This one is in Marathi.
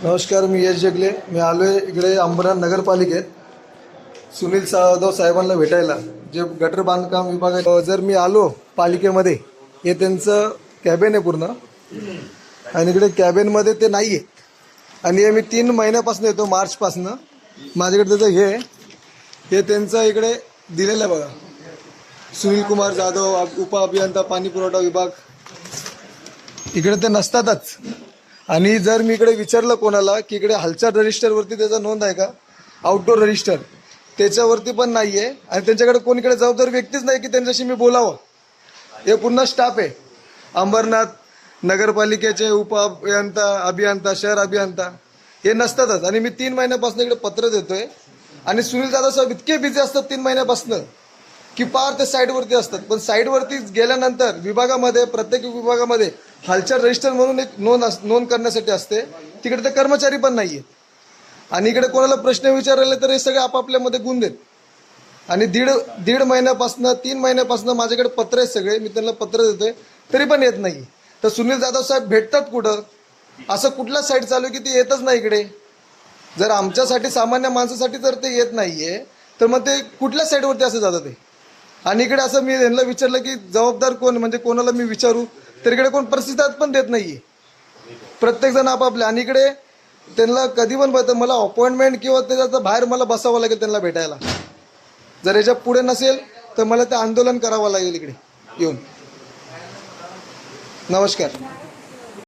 नमस्कार, मी यश जगले. मी आलो आहे इकडे अंबरनाथ नगरपालिकेत सुनील जाधव साहेबांना भेटायला, जे गटर बांधकाम विभागात. जर मी आलो पालिकेमध्ये, हे त्यांचं कॅबिन आहे पूर्ण, आणि इकडे कॅबिनमध्ये ते नाही आहे. आणि हे मी 3 महिन्यापासून येतो, मार्चपासून. माझ्याकडे त्याचं हे त्यांचं इकडे दिलेलं आहे बघा, सुनील कुमार जाधव, उपअभियंता पाणी पुरवठा विभाग. इकडे ते नसतातच. आणि जर मी इकडे विचारलं कोणाला की इकडे हालचाल रजिस्टरवरती त्याचा नोंद आहे का, आउटडोर रजिस्टर, त्याच्यावरती पण नाही आहे. आणि त्यांच्याकडे कोणीकडे जबाबदार व्यक्तीच नाही की त्यांच्याशी मी बोलावं. हे पूर्ण स्टाफ आहे अंबरनाथ नगरपालिकेचे, उपअभियंता, अभियंता, शहर अभियंता, हे नसतातच. आणि मी 3 महिन्यापासून इकडे पत्र देतोय. आणि सुनील जाधव साहेब इतके बिझी असतात 3 महिन्यापासून की पार ते साईडवरती असतात. पण साईडवरती गेल्यानंतर विभागामध्ये, प्रत्येक विभागामध्ये हालचाल रजिस्टर म्हणून एक नोंद करण्यासाठी असते. तिकडे ते कर्मचारी पण नाहीये. आणि इकडे कोणाला प्रश्न विचारले तर हे सगळे आपापल्यामध्ये गुण देत. आणि दीड महिन्यापासून, 3 महिन्यापासून माझ्याकडे पत्र आहेत सगळे, मी त्यांना पत्र देतोय, तरी पण येत नाही. तर सुनील जाधव साहेब भेटतात कुठं? असं कुठला साईड चालू आहे की ते येतच नाही इकडे? जर आमच्यासाठी, सामान्य माणसासाठी जर ते येत नाहीये, तर मग ते कुठल्या साईडवरती असं जातं ते? आणि इकडे असं मी त्यांना विचारलं की जबाबदार कोण, म्हणजे कोणाला मी विचारू, तर इकडे कोण प्रतिसाद पण देत नाहीये. प्रत्येकजण आपापले. आणि इकडे त्यांना कधी पण मला अपॉइंटमेंट किंवा त्याच्या बाहेर मला बसावं लागेल त्यांना भेटायला. जर याच्या पुढे नसेल तर मला ते आंदोलन करावं लागेल इकडे येऊन. नमस्कार.